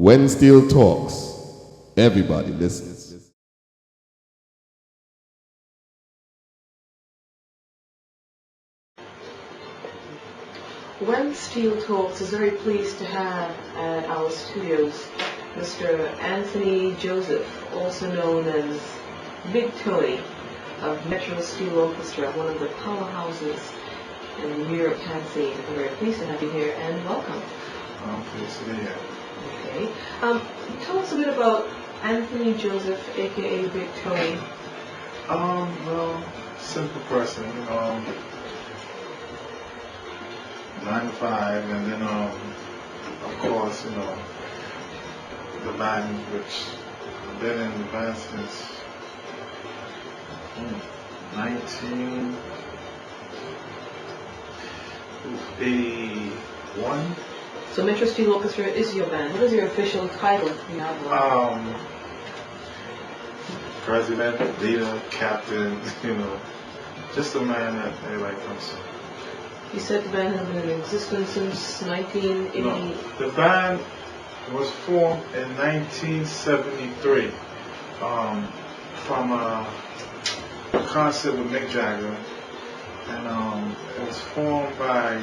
When Steel talks, everybody listens. When Steel Talks is very pleased to have at our studios Mr. Anthony Joseph, also known as Big Tony of Metro Steel Orchestra, one of the powerhouses in the New York hand scene. I'm very pleased to have you here and welcome. I'm pleased to be here. Okay. Tell us a bit about Anthony Joseph, aka Big Tony. Well, simple person, 9 to 5, and then, of course, the band, which I've been in the band since 1981. So Metro Steel Orchestra is your band. What is your official title? President, leader, captain, just a man that everybody comes to. You said the band has been in existence since 1980. No, the band was formed in 1973 from a concert with Mick Jagger, and it was formed by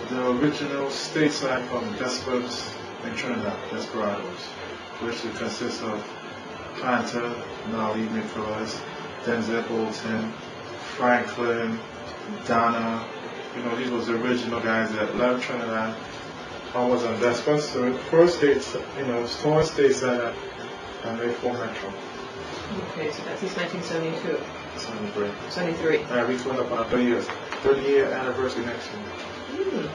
the original stateside from Desperados in Trinidad, Desperados, which consists of Panther, Nolly, Nicholas, Denzel Bolton, Franklin, Donna. These was the original guys that left Trinidad. I was on Desperados, so the first states, four stateside, and they formed Metro. Okay, so that's since 1972. 73. 73. We coming up on 30-year anniversary next year.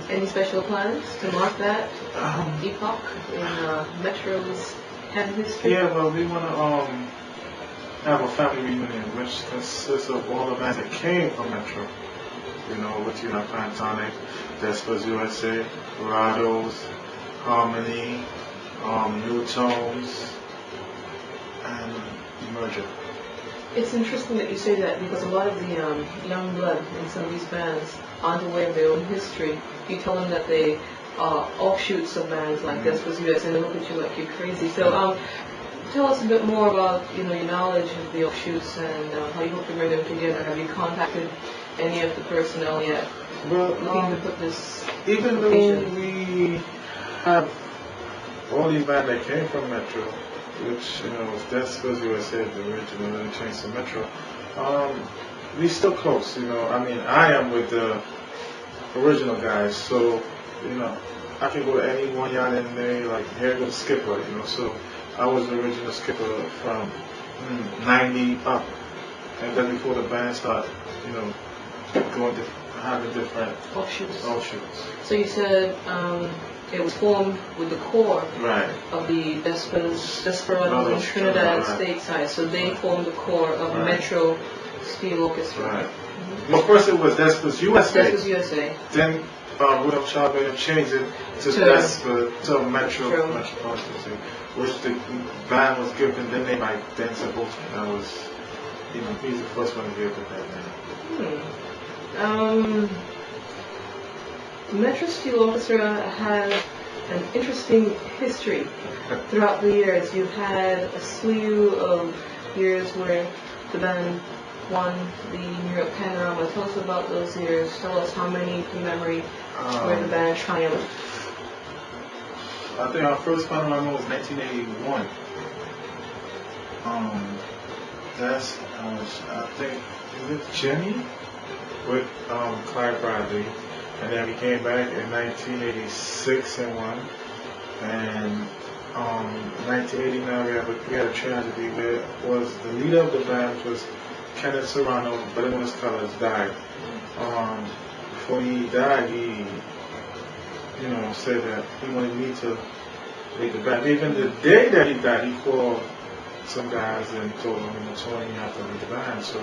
Any special plans to mark that epoch in Metro's hand history? Yeah, well, we want to have a family reunion, which consists of all the bands that came from Metro. With Pantonic, Desperados USA, Rados, Harmony, New Tones, and Emerger. It's interesting that you say that because a lot of the young blood in some of these bands aren't aware of their own history. You tell them that they are offshoots of bands like Desperados USA, and they look at you like you're crazy. So tell us a bit more about your knowledge of the offshoots and how you hope to bring them together. Have you contacted any of the personnel yet? Well, looking to put this even though we have all these bands that came from Metro, which was Desperados USA, the original, and then changed to Metro, we still close. I am with the original guys, so I can go to any one yard in there, like here goes Skipper, so I was the original Skipper from 90 up, and then before the band started, going to having different offshoots. So you said it was formed with the core of the Desperados in Trinidad stateside, so they formed the core of Metro Steel Orchestra. Right. Well, first it was Desperados USA. Desperados USA. Then William Chavez changed it to Metro Metropolitan, which the band was given the name by Denzel Bolton. That was, he's the first one to give it that name. Metro Steel Orchestra has an interesting history throughout the years. You've had a slew of years where the band won the New York Panorama. Tell us about those years. Tell us how many from memory where the band triumphed. I think our first Panorama was 1981. That's, I think, is it Jimmy? With Clyde Bradley, and then we came back in 1986 and won, and 1989 we had a tragedy where was the leader of the band, which was Kenneth Serrano, better known as Colors, died. Before he died, he said that he wanted me to lead the band. Even the day that he died, he called some guys and told them, Tony, you have to lead the band. So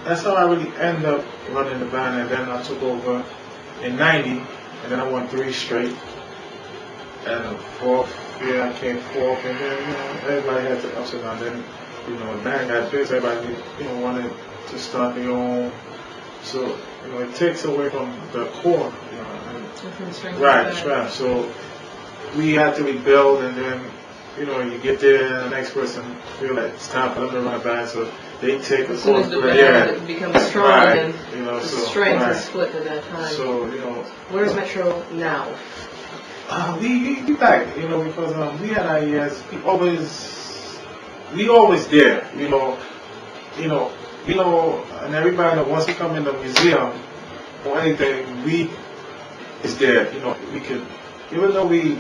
that's how I really ended up running the band, and then I took over in 90, and then I won 3 straight. And the fourth year I came fourth, and then everybody had to ups and downs. Then the band got big, so everybody wanted to start their own. So it takes away from the core. Right. So we had to rebuild, and then you get there and the next person feel like it's time for them to run a band, so they take as soon as the yeah. band becomes strong, Right. then the So, strength right. is split at that time. So, Where's Metro now? we back, because we had our years. We always there, and everybody that wants to come in the museum or anything, we is there. We can, even though we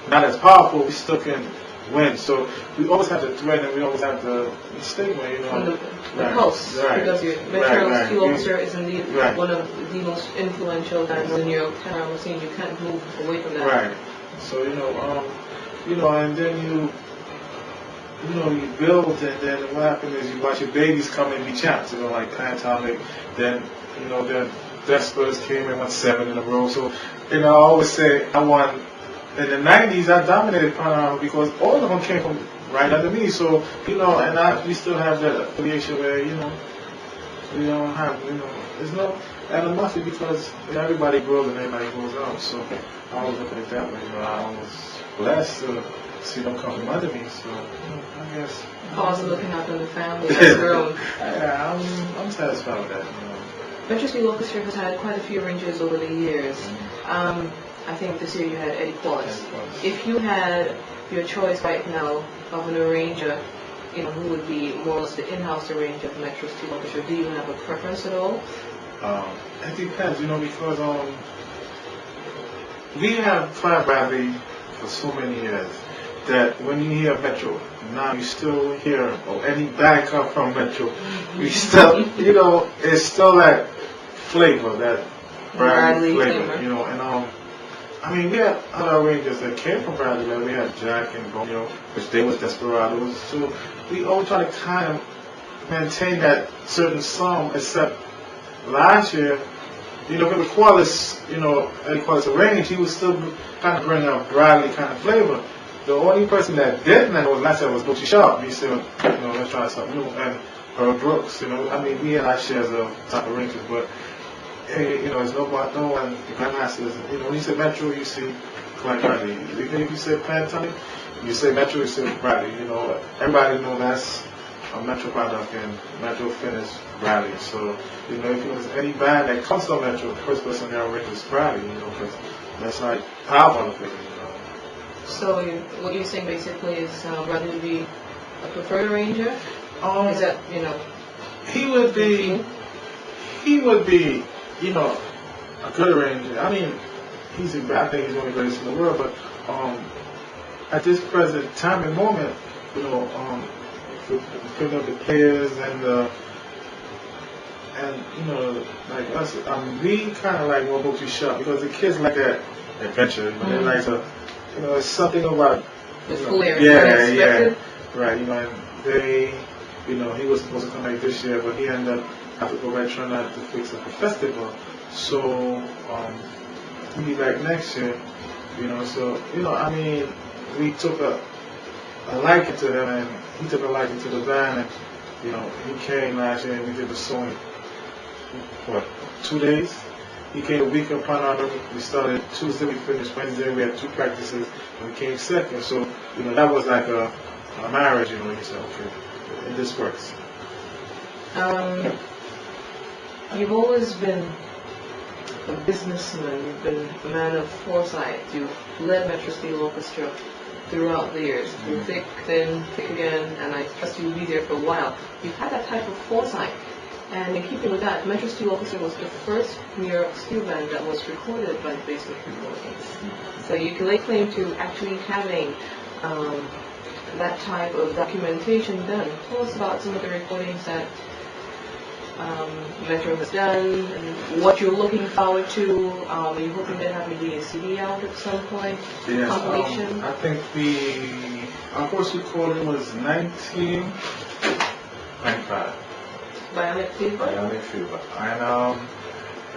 not as powerful, we still can win. So we always have the threat, and we always have the stigma, From the Right. pulse, Right. because your Metro Right. Steel Orchestra is indeed Right. one of the most influential bands in your town scene. You can't move away from that. Right. So and then you build, and then what happens is you watch your babies come and be champs. Like Pantomic, then then Vespers came and won 7 in a row. So I always say I won. In the 90s, I dominated Panama because all of them came from right under me. So we still have that affiliation where we don't have there's no animosity because everybody grows and everybody goes out. So I always look at it that way. I was blessed to see them come from under me. So I guess. Also looking after the family has grown. Yeah, I'm satisfied with that. Metro Steel Orchestra has had quite a few arrangers over the years. I think this year you had Eddie Qualls. If you had your choice right now of an arranger, who would be more or less the in-house arranger of Metro Steel Orchestra, do you have a preference at all? It depends, because we have Clyde Bradley for so many years that when you hear Metro, now you still hear any band come from Metro, we still, it's still that flavor, that Bradley flavor, and we had other arrangers that came from Bradley. Like we had Jack and Romeo, which they was Desperados. So we always try to kind of maintain that certain song, except last year, with Qualis, Eddie Qualis arranged, he was still kind of bringing out Bradley kind of flavor. The only person that didn't know last year was Butchie Sharp. He said, let's try something new. And Earl Brooks, we had our shares of type of arrangements, but it's no one, the grandmasters, when you say Metro, you see Clyde Bradley. Even if you say Pantone, you say Metro, you say Bradley. Everybody knows that's a Metro product and Metro finish Bradley. So, if there's any band that comes from Metro, the first person they arrange is Bradley, because that's like powerful of it, So what you're saying basically is Bradley would be a preferred arranger? Is that, He would be, a good arranger. I think he's one of the greatest in the world, but at this present time and moment, picking up the players and like us, we kind of like more Butchie Sharp because the kids like that adventure, they like to, it's something about the flair. Yeah, right. And they, he was supposed to come back this year, but he ended up having to go back trying not to fix up the festival. So he'll be back next year. So we took a liking to him, and he took a liking to the band, and he came last year and we did the song. 2 days? He came a week upon our. We started Tuesday, we finished Wednesday, we had 2 practices, and we came second. So, that was like a marriage, you said, okay, and this works. You've always been a businessman, you've been a man of foresight, you've led Metro Steel Orchestra throughout the years, through thick, thin, thick again, and I trust you'll be there for a while. You've had that type of foresight. And in keeping with that, Metro Steel Orchestra was the first New York steel band that was recorded by the Basement Recordings. So you can lay claim to actually having that type of documentation done. Tell us about some of the recordings that Metro has done, and what you're looking forward to. Are you hoping to have maybe a CD out at some point? Yes, compilation? I think our first recording was 1995. Bionic Fever? Bionic Fever. And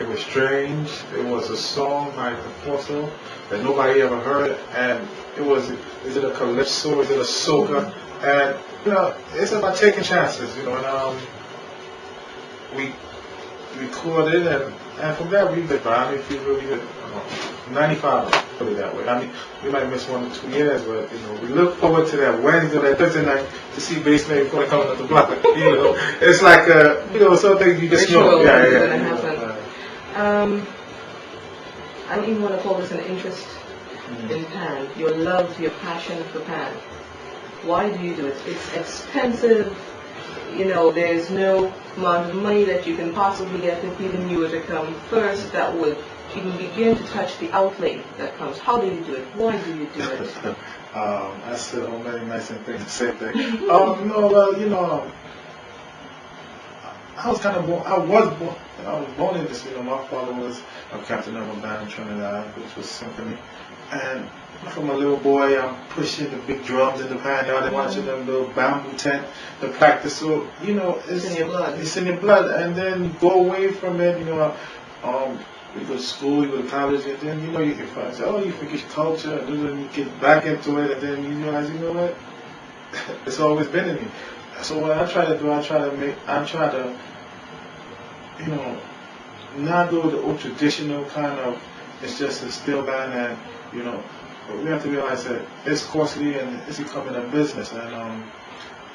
it was strange. It was a song by the Fossil that nobody ever heard, and it was, is it a calypso, is it a soca? And it's about taking chances, and we recorded, and from there we did Bionic Fever, we did 95. put it that way. I mean, we might miss 1 or 2 years, but you know, we look forward to that Wednesday, that Thursday night to see baseman before they come up the block. You know, it's like you know, something you just know. Ritual Yeah, is yeah. gonna You know, happen. I don't even want to call this an interest in pan. Your love, your passion for pan. Why do you do it? It's expensive. You know, there's no amount of money that you can possibly get if even you were to come first that would even begin to touch the outlay that comes. How do you do it? Why do you do it? I said so many nice things to say there. No, well, you know, I was kind of born. I was born in this. You know, my father was a captain of a band in Trinidad, which was symphony, and from a little boy, I'm pushing the big drums in the backyard and watching them build bamboo tent to practice. So you know, It's in your blood. It's in your blood, and then you go away from it. You know, you go to school, you go to college, and then you know you can find, oh, you forget your culture, and then you get back into it, and then you realize, you know what, it's always been in me. So what I try to do, I try to, you know, not do the old traditional kind of, it's just a steel band, and you know, but we have to realize that it's costly and it's becoming a business, and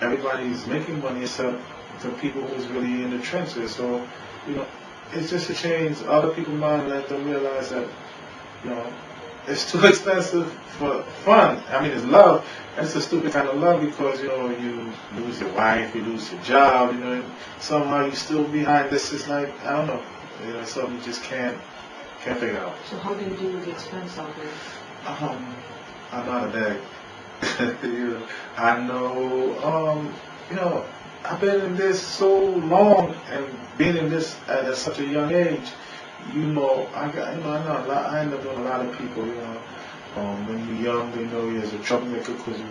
everybody's making money except the people who's really in the trenches. So, you know, it's just to change other people's mind and let them realize that, you know, it's too expensive for fun. I mean, it's love. It's a stupid kind of love because, you know, you lose your wife, you lose your job, you know, and somehow you still behind this. It's like, I don't know, you know, it's something you just can't figure out. So how do you deal with the expense of it? I'm not a bag. You know, I know, you know, I've been in this so long and being in this at such a young age, you know, I know a lot, I end up doing a lot of people, you know. When you're young, you know, you're a troublemaker because you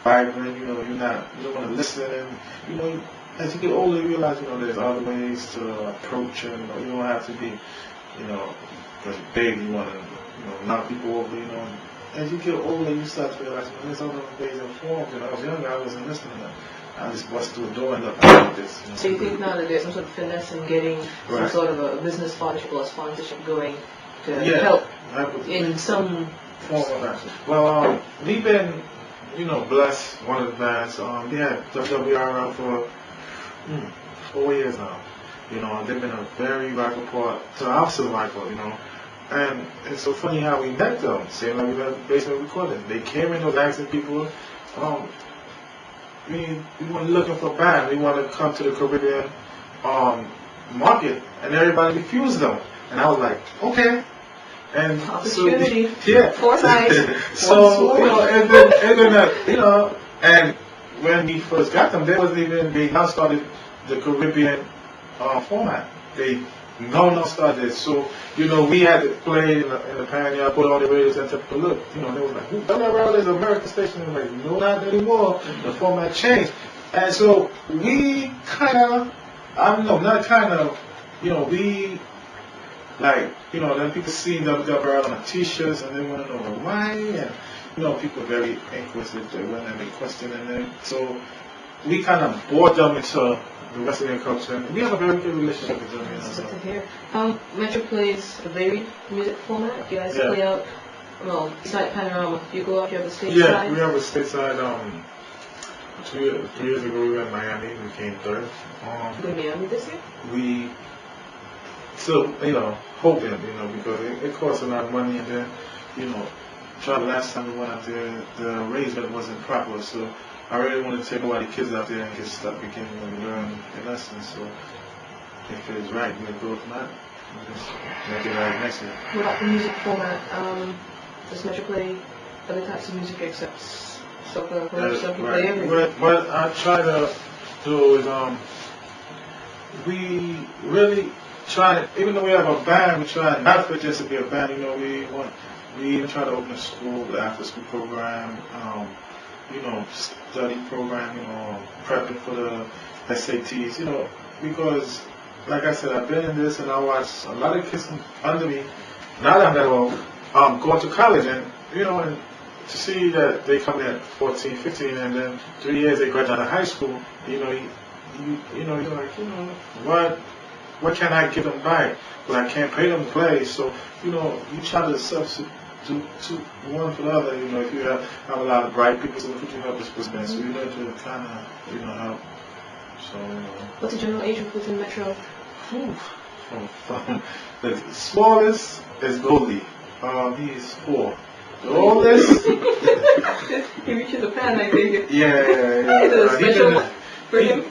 vibrant, you know, you don't want to listen, and, you know, as you get older, you realize, you know, there's other ways to approach, and, you know, you don't have to be, you know, because you're big, you want to, you know, knock people over, you know. As you get older, you start to realize, well, there's other ways and forms. When I was younger, I wasn't listening to them. I just bust through a door and look like this. You know? So you think now that there's some sort of finesse in getting some Right. sort of a business partnership or a sponsorship going to Yeah. help That in some... form of action. Well, we've been, you know, blessed. One of the bands, yeah, WWR around for 4 years now. You know, they've been a very vital part to our survival, you know. And it's so funny how we met them. Same like we met basement recording. They came in, was asking people, we weren't looking for a band. We want to come to the Caribbean market, and everybody refused them. And I was like, okay. And Opportunity. So, yeah. Foresight. So, you know, and then you know, and when we first got them, they now started the Caribbean format. They now started. So, you know, we had to play in the Pioneer, put on the radios and said, look, you know, they were like, WRL is an American station. And like, no, not anymore. The format changed. And so we kind of, I don't know, not kind of, you know, we, like, you know, then people see WWRL on the t-shirts and they want to know why, and, you know, people are very inquisitive, they want to be questioning them. So we kind of brought them into the Western culture, and we have a very good relationship with them. You know, That's so. good to hear. Metro plays a varied music format. You guys Yeah. play out, well, besides Panorama, you go out, you have a stage Yeah, side. we have a stateside. 3 years ago we were in Miami, we came third. You go to Miami this year? We still, you know, hoping, you know, because it costs a lot of money, and then, you know, last time we went out there, the arrangement wasn't proper, so I really want to take all the kids out there and get stuck beginning and learn the lessons. So if it's right, we'll go. If not, we'll just make it right next year. What about the music format? Does Metro play other types of music except soca? Some people play everything. What I try to do is, we really try, even though we have a band, we try not for just to be a band, you know, we even try to open a school, the after school program, you know, study program, you know, prepping for the SATs, you know, because, like I said, I've been in this and I watch a lot of kids under me, not that old, going to college, and, you know, and to see that they come in at 14, 15, and then 3 years they graduate out of high school, you know, you know, you're like, you know, what can I give them back? Well, I can't pay them to play, so, you know, you try to one for the other. You know, if you have a lot of bright people, so could you help this person? So you learn to kind of, help. So, What's the general age of within Metro? Whew. From the smallest is Goldie. He's 4. The oldest. He reaches a pan, I think. Yeah. Is it a special for him?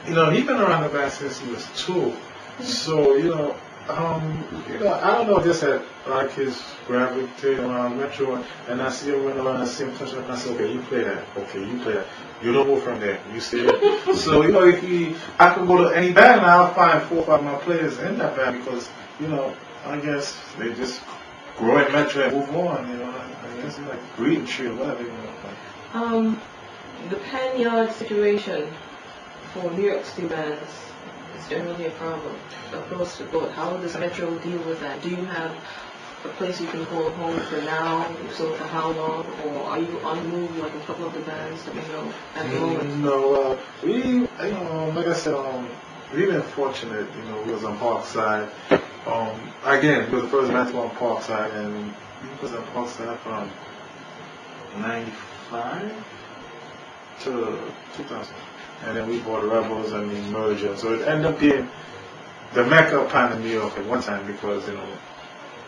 He's been around the band since he was 2. So, I don't know, just that, like, his gravitating around Metro, and I see him run around, I see him touch up, and I say, okay, you play that. Okay, you play that. You don't move from there. You see it? So, I can go to any band and I'll find 4 or 5 of my players in that band because, I guess they just grow in Metro and move on, I guess it's like a breeding tree or whatever, The pan yard situation for New York City bands is generally a problem. Across the board, how does Metro deal with that? Do you have a place you can call home for now? If so, for how long? Or are you on the move like a couple of the bands that we know at the moment? No, we, like I said, we've been fortunate, we was on Parkside. Again, we were the first band to go on Parkside, and we was on Parkside from 95 to 2000. And then we bought Rebels and we merged. So it ended up being the Mecca of Pan in New York at one time because,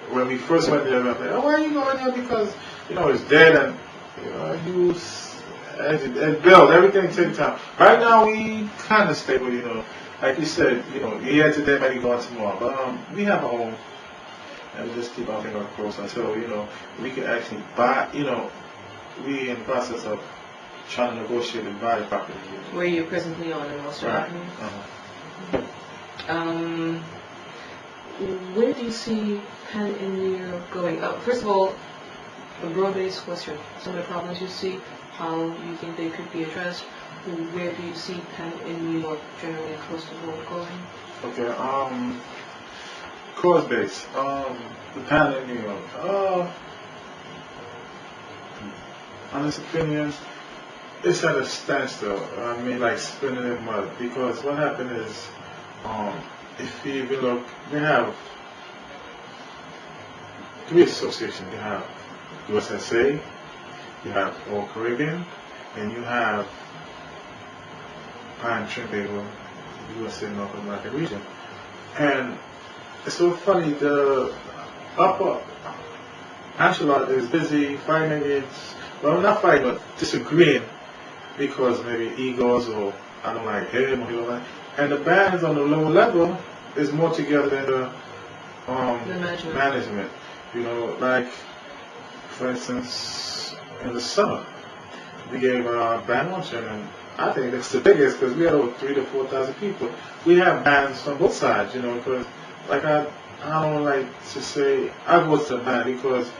when we first went there, we were like, oh, why are you going there? Because, it's dead and, it built, everything takes time. Right now we kind of stable, like you said, you're here today, maybe going tomorrow. But we have a home and we just keep our finger close until, we can actually buy, we in the process of trying to negotiate and buy the property. Where you're presently on in Ulster Avenue? Where do you see Pan in New York going? First of all, a broad-based question. Some of the problems you see, how you think they could be addressed. Where do you see Pan in New York generally across the board going? Okay, cause base. The Pan in New York. Honest opinion, it's at a standstill. I mean, like spinning in mud. Because what happened is, if you even look, they have 3 associations. You have USSA, you have All Caribbean, and you have Pan Trinbago, USA North American region. And it's so funny, the upper Ancelot is busy fighting against, well, not fighting, but disagreeing because maybe egos or I don't like him or he don't like. And the bands on the lower level is more together than the management. Like for instance, in the summer we gave a band luncheon, and I think it's the biggest because we had over 3,000 to 4,000 people. We have bands from both sides, because like I don't like to say I go to the band because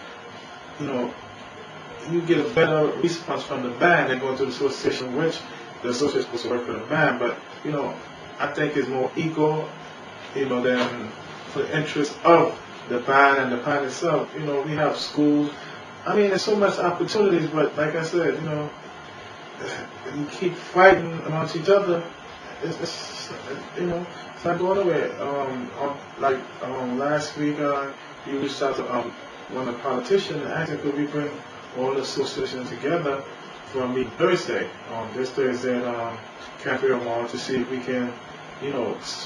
you get a better response from the band than going to the association, which the association is supposed to work for the band. But I think it's more ego, than for the interest of the band and the band itself. We have schools. I mean, there's so much opportunities, but like I said, you keep fighting amongst each other. It's not going away. Last week, you reached out to one of the politicians and asked him, could we bring all the associations together for a meeting Thursday, this Thursday at Cafe Mall to see if we can,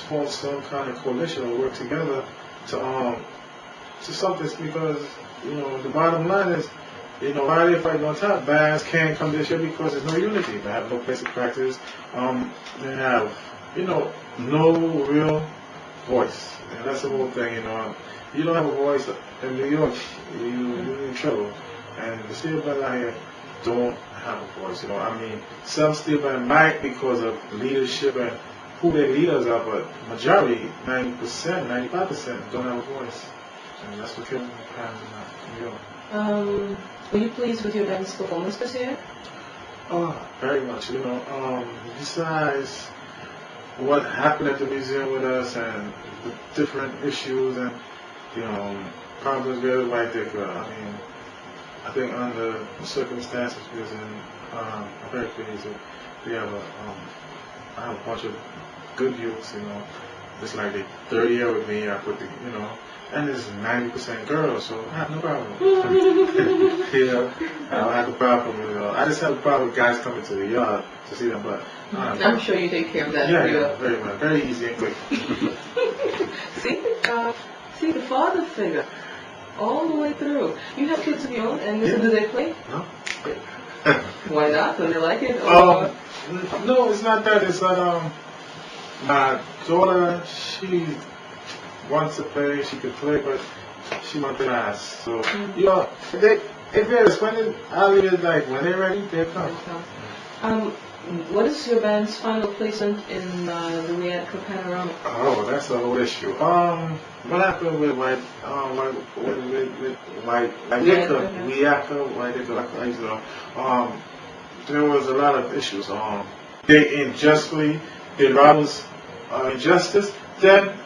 form some kind of coalition or work together to stop this because, the bottom line is, why are they fighting on top? Bands can't come this year because there's no unity. They have no place to practice. They have, no real voice. And that's the whole thing, You don't have a voice in New York, you're in trouble. And the steel band out here don't have a voice, some steel band might because of leadership and who their leaders are, but majority, 90%, 95% don't have a voice. And that's what kills Pan in New York. Were you pleased with your band's performance this year? Oh, very much, besides what happened at the museum with us and the different issues and, problems we had right there, I think under the circumstances we was in, I'm very pleased that we have I have a bunch of good youths, it's like they 30 year with me. I put the, and it's 90% girls, so I have no problem. I don't have a problem with it. I just have a problem with guys coming to the yard to see them, but I'm sure you take care of that. yeah, very well, very easy and quick. See the father figure all the way through. You have kids of your own, and do they play? No. Why not? Do they like it? No, it's not that. It's that my daughter, she wants to play. She could play, but she wants to ask. So it varies. I leave it like when they're ready, they come. What is your band's final placement in the Wiatka Panorama? Oh, that's a whole issue. What happened with there was a lot of issues. They unjustly did Robert's injustice. Then,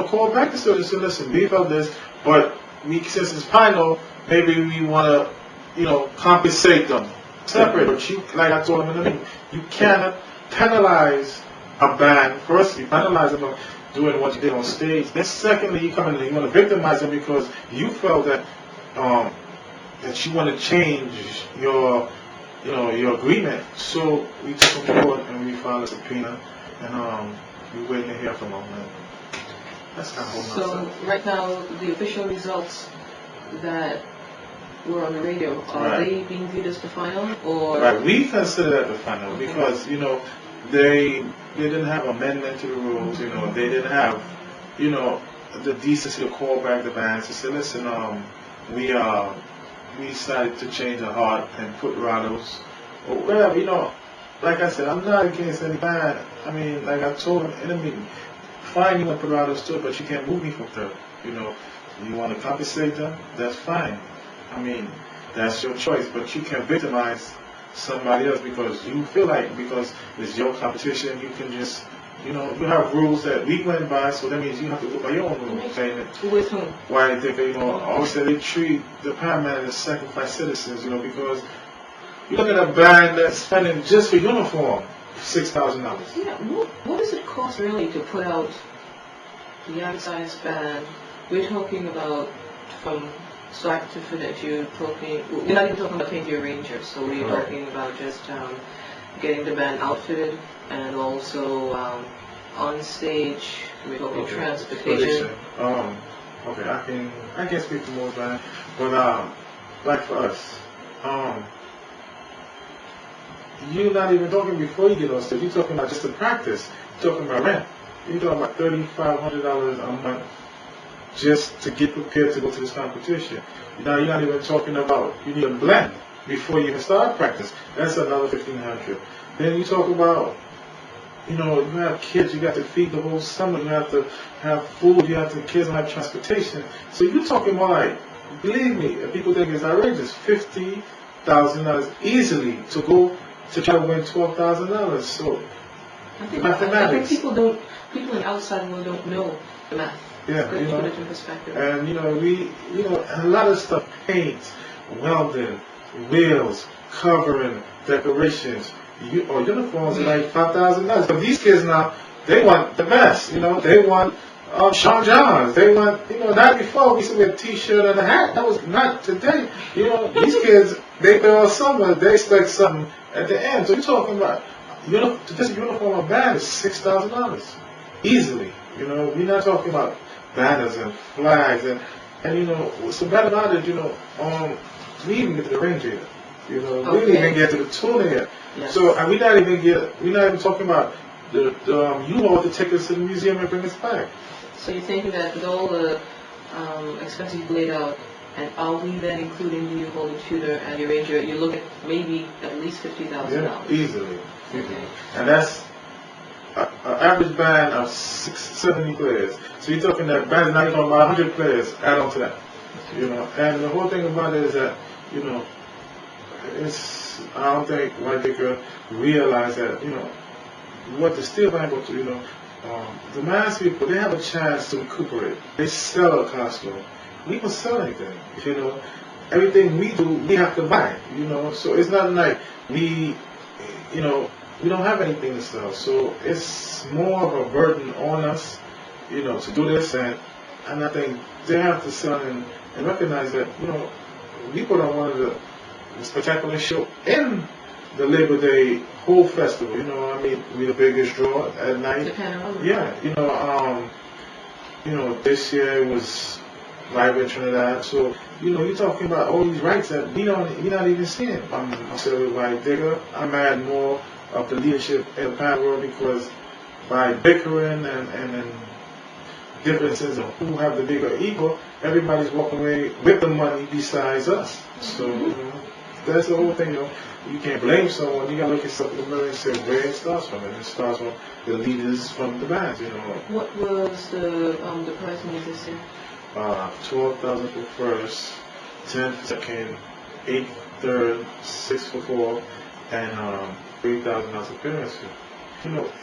call back to studio and say, listen, we felt this, but since it's final, maybe we want to, compensate them. Separate, but like I told them in the meeting, you cannot penalize a band. First, you penalize them for doing what you did on stage. Then, secondly, you come in and you want to victimize them because you felt that that you want to change your agreement. So we took them forward and we filed a subpoena, and we're waiting to hear from them. And that's kind of so right now, the official results that were on the radio, are they being viewed as the final, or? Right, we consider that the final because they didn't have amendment to the rules. They didn't have the decency to call back the bands to say, listen, we decided to change our heart and put Rados or whatever. Like I said, I'm not against any band. I mean, like I told them in the meeting, fine, you want to put Rados to it, but you can't move me from third. You want to compensate them, that's fine. I mean, that's your choice, but you can victimize somebody else because you feel like because it's your competition, you can just, you have rules that we went by, so that means you have to go by your own rules. With whom? Why they always say they treat the paramedics as sacrifice citizens, because you look at a band that's spending just for uniform $6,000. Yeah, what does it cost really to put out the average-sized band? We're talking about from start to finish. We're not even talking about changing arrangers, so we're talking about just getting the band outfitted and also on stage. We're talking transportation. Okay, I can speak to more band, but like for us, you're not even talking before you get on stage. You're talking about just the practice. You're talking about rent. You're talking about $3,500 a month just to get prepared to go to this competition. Now you're not even talking about you need a blend before you even start practice. That's another $1,500. Then you talk about you have kids, you got to feed the whole summer, you have to have food, you have to kids don't have transportation. So you're talking about like, believe me, if people think it's outrageous, $50,000 easily to go to try to win $12,000. So I mathematics. think people in the outside world don't know the math. Yeah, put it in perspective. And we a lot of stuff, paint, welding, wheels, covering, decorations, or uniforms are like $5,000. But these kids now, they want the best. They want Sean Johns. They want not before we used to wear a T-shirt and a hat. That was not today. These kids they pay all summer. They expect something at the end. So you're talking about this uniform of band is $6,000 easily. We're not talking about banners and flags and what's so bad about it, we even get to the range yet. We didn't even get to the tuna yet. Yes. So we're not even talking about the U-Haul to take us to the museum and bring us back. So you're thinking that with all the expenses you've laid out, and are we then including the U-Haul, the tutor, and the arranger, you look at maybe at least $50,000? Yeah, easily. Okay. And that's an average band of 70 players. So you're talking that band now you're talking about 100 players add on to that. And the whole thing about it is that, I don't think white people realize that, what the steel band will do, the mass people, they have a chance to recuperate. They sell a costume. We don't sell anything, Everything we do, we have to buy, So it's not like we don't have anything to sell. So it's more of a burden on us, to do this, and I think they have to sit down and recognize that, we put on one of the spectacular show in the Labor Day whole festival. We the biggest draw at night. The panorama. Yeah, this year was live in Trinidad, so you're talking about all these rights that we're not even seeing. I'm still with my digger. I'm mad more of the leadership in the pan world, because by bickering and differences of who have the bigger ego, everybody's walking away with the money besides us. So that's the whole thing. You can't blame someone. You gotta look yourself in the mirror and say where it starts from. And it starts from the leaders from the bands. What was the prize money this year? 12,000 for first, 10 for second, 8 for third, 6 for fourth, and $3,000 appearance fee.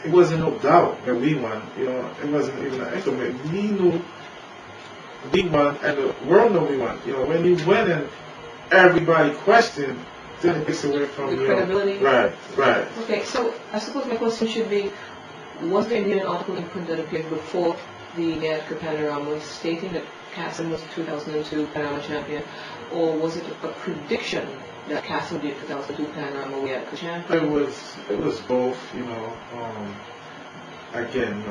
It wasn't no doubt that we won. It wasn't even an estimate. We knew we won, and the world knew we won. When you win and everybody questioned, then it takes away from the credibility. Right. Okay, so I suppose my question should be: was there indeed an article in print that appeared before the American Panorama stating that Casson was the 2002 Panorama champion, or was it a prediction that Casson would be the 2002 Panorama American champion? It was both. Again,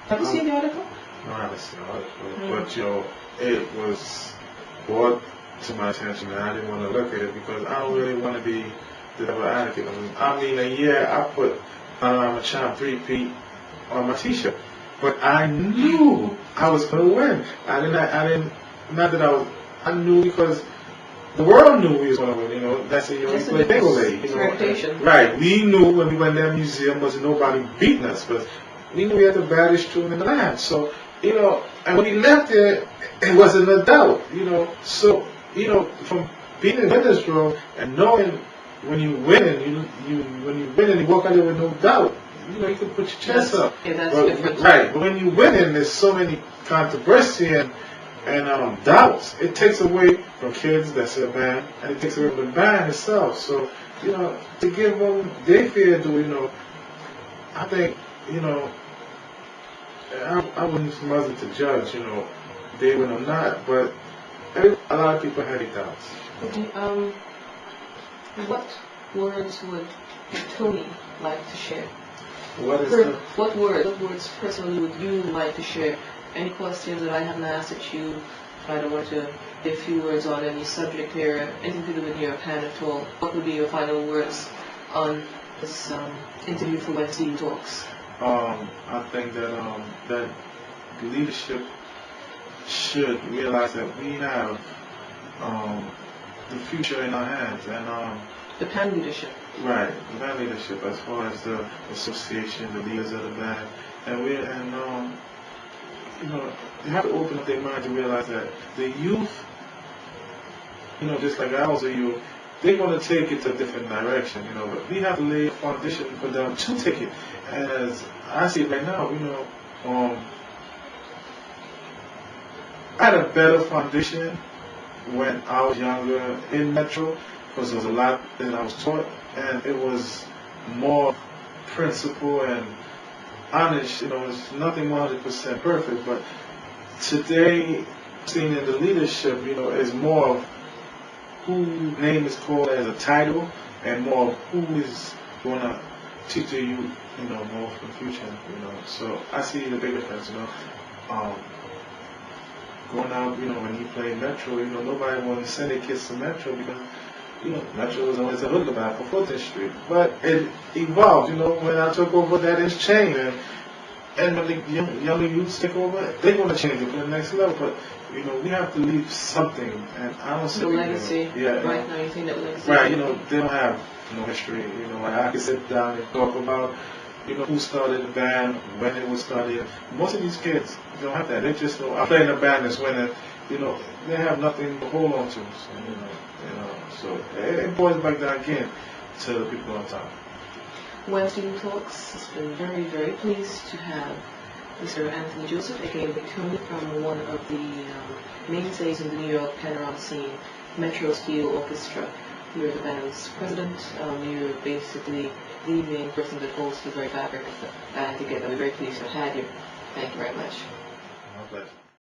Have you seen the article? No, I haven't seen the article, but it was brought to my attention, and I didn't want to look at it because I don't really want to be the devil advocate. A year I put I'm a champ 3-peat on my T-shirt, but I knew I was going to win. I knew because the world knew we was going to win. That's it. We played bingo lady. Reputation. Right. We knew when we went to that museum wasn't nobody beating us, but we knew we had the baddest tune in the land. So, and when we left there, it wasn't a doubt. So, from being in this room and knowing when you win and you walk out there with no doubt, you can put your chest up. Yeah, that's different. Right. But when you win and there's so many controversy and doubts, it takes away from kids that's a band, and it takes away from the band itself. So, to give them their fair due, I think, I wouldn't smother to judge, they win or not, but a lot of people had their doubts. Okay, what words would Tony like to share? What words personally would you like to share? Any questions that I haven't asked that you might want to give a few words on any subject here, anything to do with your pan at all? What would be your final words on this interview for Wednesday Talks? I think that that leadership should realize that we have the future in our hands, and the pan leadership. Right, the band leadership, as far as the association, the leaders of the band, they have to open up their mind to realize that the youth, just like I was a youth, they want to take it to a different direction, but we have to lay a foundation for them to take it. And as I see it right now, I had a better foundation when I was younger in Metro, because there was a lot that I was taught, and it was more principle and honest. It's nothing 100% perfect, but today, seeing in the leadership, is more of who name is called as a title, and more of who is going to teach you, more for the future, So I see the big difference, going out, when you play Metro, nobody want to send their kids to Metro because, Metro was always a hood back for 14th Street. But it evolved, when I took over, that has changed. And when the younger youths take over, they want to change it to the next level. But, we have to leave something. And I don't see the legacy. Right now, you think that legacy. Right, they don't have no history. I can sit down and talk about, who started the band, when it was started. Most of these kids don't have that. They just know, I play in a band that's winning. They have nothing to hold on to. So it boils back down again to the people on top. Wednesday Talks has been very, very pleased to have Mr. Anthony Joseph, aka Big Tony, from one of the mainstays in the New York panorama scene, Metro Steel Orchestra. You're the band's president. You're basically the main person that holds the very fabric of the band together. We're very pleased to have you. Thank you very much. God bless.